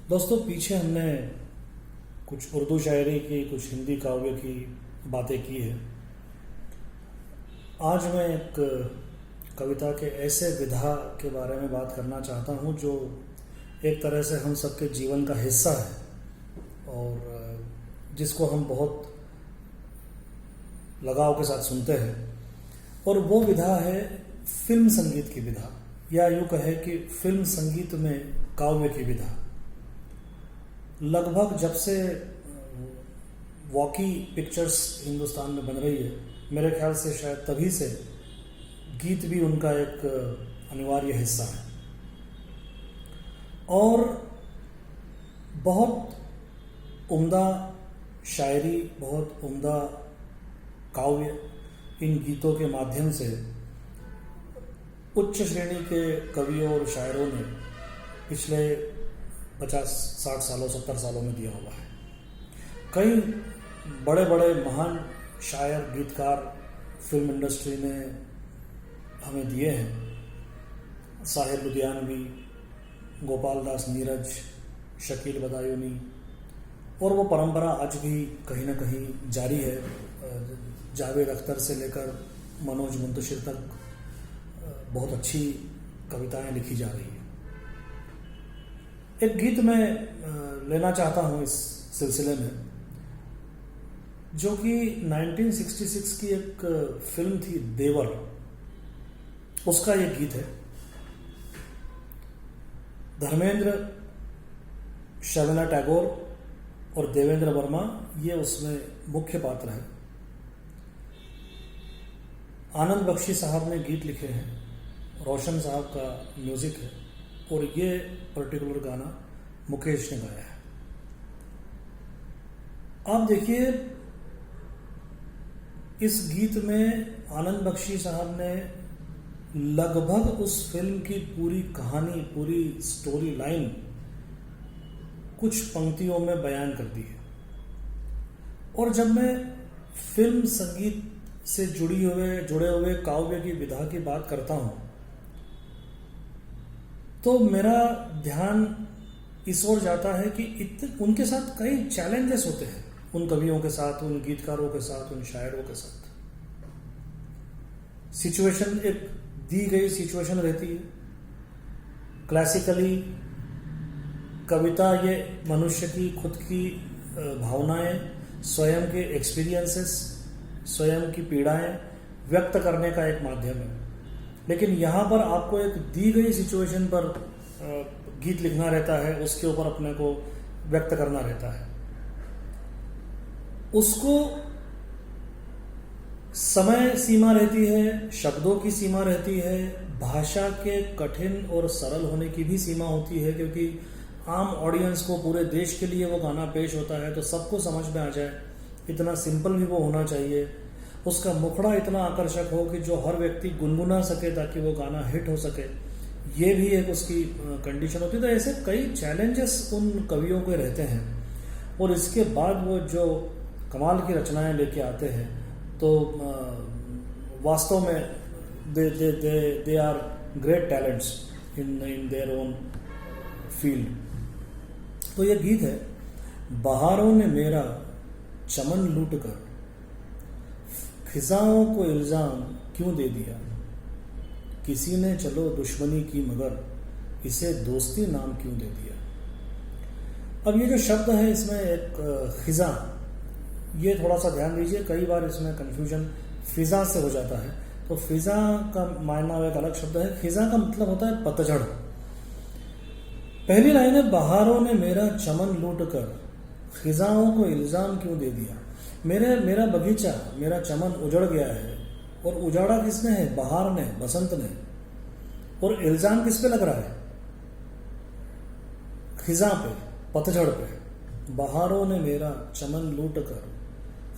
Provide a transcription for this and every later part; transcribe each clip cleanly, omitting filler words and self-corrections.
दोस्तों, पीछे हमने कुछ उर्दू शायरी की, कुछ हिंदी काव्य की बातें की है। आज मैं एक कविता के ऐसे विधा के बारे में बात करना चाहता हूँ जो एक तरह से हम सबके जीवन का हिस्सा है और जिसको हम बहुत लगाव के साथ सुनते हैं। और वो विधा है फिल्म संगीत की विधा, या यूँ कहे कि फिल्म संगीत में काव्य की विधा। लगभग जब से वॉकी पिक्चर्स हिंदुस्तान में बन रही है, मेरे ख्याल से शायद तभी से गीत भी उनका एक अनिवार्य हिस्सा है। और बहुत उम्दा शायरी, बहुत उम्दा काव्य इन गीतों के माध्यम से उच्च श्रेणी के कवियों और शायरों ने पिछले 50-60 सालों 70 सालों में दिया हुआ है। कई बड़े बड़े महान शायर, गीतकार फिल्म इंडस्ट्री ने हमें दिए हैं। साहिर लुधियानवी, गोपाल दास नीरज, शकील बदायूनी, और वो परंपरा आज भी कहीं ना कहीं जारी है। जावेद अख्तर से लेकर मनोज मुंतशिर तक बहुत अच्छी कविताएं लिखी जा रही है। एक गीत मैं लेना चाहता हूँ इस सिलसिले में, जो कि 1966 की एक फिल्म थी देवर, उसका ये गीत है। धर्मेंद्र, शर्मिला टैगोर और देवेंद्र वर्मा ये उसमें मुख्य पात्र है। आनंद बख्शी साहब ने गीत लिखे हैं, रोशन साहब का म्यूजिक है, और ये पर्टिकुलर गाना मुकेश ने गाया है। आप देखिए, इस गीत में आनंद बख्शी साहब ने लगभग उस फिल्म की पूरी कहानी, पूरी स्टोरी लाइन कुछ पंक्तियों में बयान कर दी है। और जब मैं फिल्म संगीत से जुड़े हुए काव्य की विधा की बात करता हूं, तो मेरा ध्यान इस ओर जाता है कि उनके साथ कई चैलेंजेस होते हैं, उन कवियों के साथ, उन गीतकारों के साथ, उन शायरों के साथ। सिचुएशन, एक दी गई सिचुएशन रहती है। क्लासिकली कविता ये मनुष्य की खुद की भावनाएं, स्वयं के एक्सपीरियंसेस, स्वयं की पीड़ाएं व्यक्त करने का एक माध्यम है। लेकिन यहाँ पर आपको एक दी गई सिचुएशन पर गीत लिखना रहता है, उसके ऊपर अपने को व्यक्त करना रहता है। उसको समय सीमा रहती है, शब्दों की सीमा रहती है, भाषा के कठिन और सरल होने की भी सीमा होती है, क्योंकि आम ऑडियंस को, पूरे देश के लिए वो गाना पेश होता है, तो सबको समझ में आ जाए, इतना सिंपल भी वो होना चाहिए। उसका मुखड़ा इतना आकर्षक हो कि जो हर व्यक्ति गुनगुना सके ताकि वो गाना हिट हो सके, ये भी एक उसकी कंडीशन होती है। तो ऐसे कई चैलेंजेस उन कवियों के रहते हैं, और इसके बाद वो जो कमाल की रचनाएं लेके आते हैं, तो वास्तव में they are great talents in their own field. तो ये गीत है, बहारों ने मेरा चमन लूट कर खिजाओं को इल्जाम क्यों दे दिया, किसी ने चलो दुश्मनी की मगर इसे दोस्ती नाम क्यों दे दिया। अब ये जो शब्द है, इसमें एक खिजा, ये थोड़ा सा ध्यान दीजिए, कई बार इसमें कंफ्यूजन फिजा से हो जाता है। तो फिजा का मायना एक अलग शब्द है, खिजा का मतलब होता है पतझड़। पहली लाइन है, बहारों ने मेरा चमन लूट कर खिजाओं को इल्जाम क्यों दे दिया। मेरा बगीचा, मेरा चमन उजड़ गया है, और उजाड़ा किसने है? बहार ने, बसंत ने। और इल्जाम किस पे लग रहा है? खिजा पे, पतझड़ पे। बहारों ने मेरा चमन लूट कर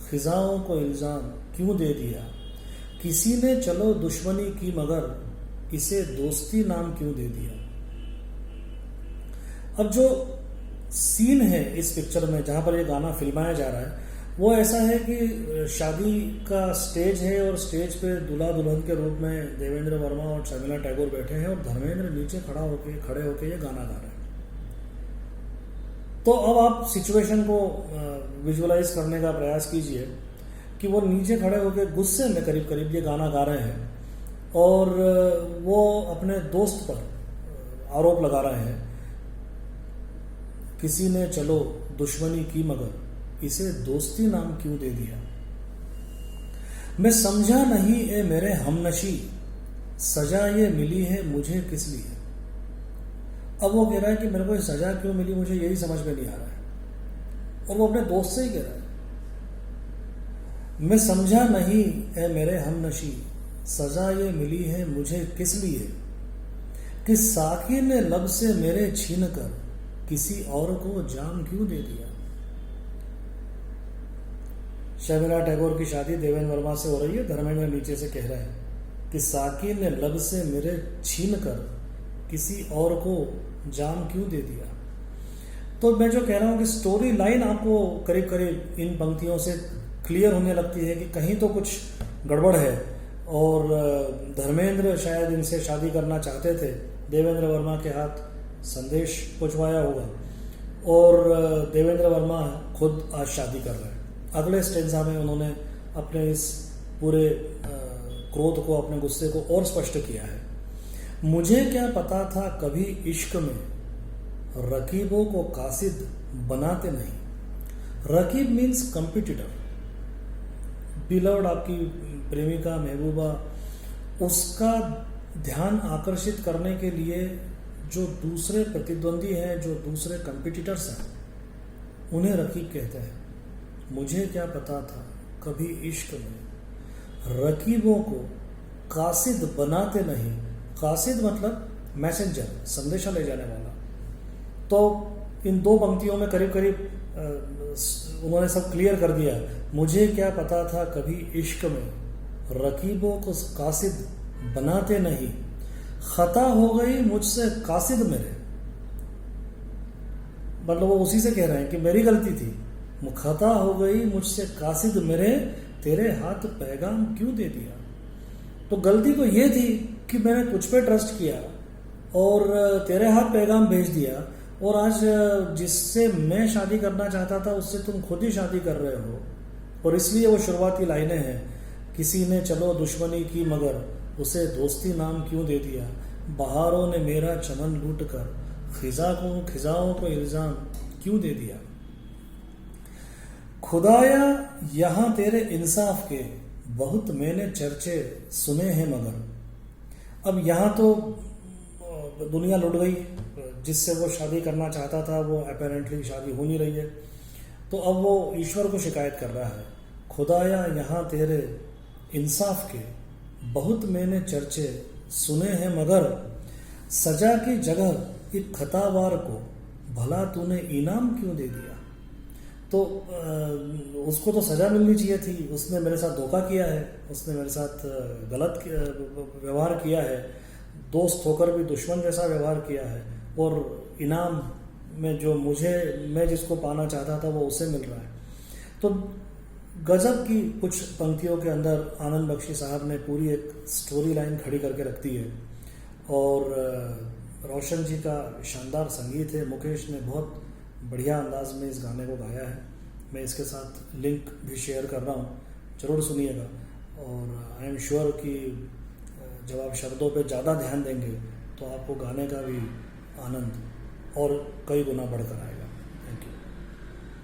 खिजाओं को इल्जाम क्यों दे दिया, किसी ने चलो दुश्मनी की मगर इसे दोस्ती नाम क्यों दे दिया। अब जो सीन है इस पिक्चर में, जहां पर ये गाना फिल्माया जा रहा है, वो ऐसा है कि शादी का स्टेज है, और स्टेज पे दूल्हा दुल्हन के रूप में देवेंद्र वर्मा और शर्मिला टैगोर बैठे हैं, और धर्मेंद्र नीचे खड़े होके ये गाना गा रहे हैं। तो अब आप सिचुएशन को विजुअलाइज करने का प्रयास कीजिए कि वो नीचे खड़े होकर गुस्से में करीब करीब ये गाना गा रहे हैं और वो अपने दोस्त पर आरोप लगा रहे हैं, किसी ने चलो दुश्मनी की मगर इसे दोस्ती नाम क्यों दे दिया। मैं समझा नहीं ए मेरे हमनशी, सजा ये मिली है मुझे किस लिए। अब वो कह रहा है कि मेरे को ये सजा क्यों मिली, मुझे यही समझ में नहीं आ रहा है, और वो अपने दोस्त से ही कह रहा है, मैं समझा नहीं ए मेरे हमनशी, सजा ये मिली है मुझे किस लिए, कि साकी ने लब से मेरे छीन कर किसी और को जाम क्यों दे दिया। शर्मिला टैगोर की शादी देवेंद्र वर्मा से हो रही है। धर्मेंद्र नीचे से कह रहा है कि साकी ने लब से मेरे छीन कर किसी और को जाम क्यों दे दिया। तो मैं जो कह रहा हूं कि स्टोरी लाइन आपको करीब करीब इन पंक्तियों से क्लियर होने लगती है कि कहीं तो कुछ गड़बड़ है, और धर्मेंद्र शायद इनसे शादी करना चाहते थे, देवेंद्र वर्मा के हाथ संदेश पहुंचवाया होगा, और देवेंद्र वर्मा खुद आज शादी कर रहे हैं। अगले स्टेंजा में उन्होंने अपने इस पूरे क्रोध को, अपने गुस्से को और स्पष्ट किया है। मुझे क्या पता था कभी इश्क में रकीबों को कासिद बनाते नहीं। रकीब मीन्स कंपिटिटर, बिलव्ड, आपकी प्रेमिका महबूबा, उसका ध्यान आकर्षित करने के लिए जो दूसरे प्रतिद्वंदी हैं, जो दूसरे कंपिटिटर्स हैं, उन्हें रकीब कहते हैं। मुझे क्या पता था कभी इश्क में रकीबों को कासिद बनाते नहीं। कासिद मतलब मैसेंजर, संदेशा ले जाने वाला। तो इन दो पंक्तियों में करीब करीब उन्होंने सब क्लियर कर दिया। मुझे क्या पता था कभी इश्क में रकीबों को कासिद बनाते नहीं, खता हो गई मुझसे कासिद मेरे। मतलब वो उसी से कह रहे हैं कि मेरी गलती थी, खता हो गई मुझसे कासिद मेरे, तेरे हाथ पैगाम क्यों दे दिया। तो गलती तो ये थी कि मैंने तुझ पे ट्रस्ट किया और तेरे हाथ पैगाम भेज दिया, और आज जिससे मैं शादी करना चाहता था उससे तुम खुद ही शादी कर रहे हो। और इसलिए वो शुरुआती लाइनें हैं, किसी ने चलो दुश्मनी की मगर उसे दोस्ती नाम क्यों दे दिया। बहारों ने मेरा चमन लूट कर खिजाओं को इल्जाम क्यों दे दिया। खुदाया यहाँ तेरे इंसाफ के बहुत मैंने चर्चे सुने हैं मगर। अब यहाँ तो दुनिया लुट गई, जिससे वो शादी करना चाहता था वो अपेरेंटली शादी हो नहीं रही है, तो अब वो ईश्वर को शिकायत कर रहा है। खुदाया यहाँ तेरे इंसाफ के बहुत मैंने चर्चे सुने हैं मगर, सजा की जगह एक खतावार को भला तूने इनाम क्यों दे दिया। तो उसको तो सजा मिलनी चाहिए थी, उसने मेरे साथ धोखा किया है, उसने मेरे साथ गलत व्यवहार किया है, दोस्त होकर भी दुश्मन जैसा व्यवहार किया है, और इनाम में जो मैं जिसको पाना चाहता था वो उसे मिल रहा है। तो गजब की कुछ पंक्तियों के अंदर आनंद बख्शी साहब ने पूरी एक स्टोरी लाइन खड़ी करके रख दी है, और रोशन जी का शानदार संगीत है। मुकेश ने बहुत बढ़िया अंदाज में इस गाने को गाया है। मैं इसके साथ लिंक भी शेयर कर रहा हूँ, ज़रूर सुनिएगा। और आई एम श्योर कि जब आप शब्दों पे ज़्यादा ध्यान देंगे तो आपको गाने का भी आनंद और कई गुना बढ़कर आएगा।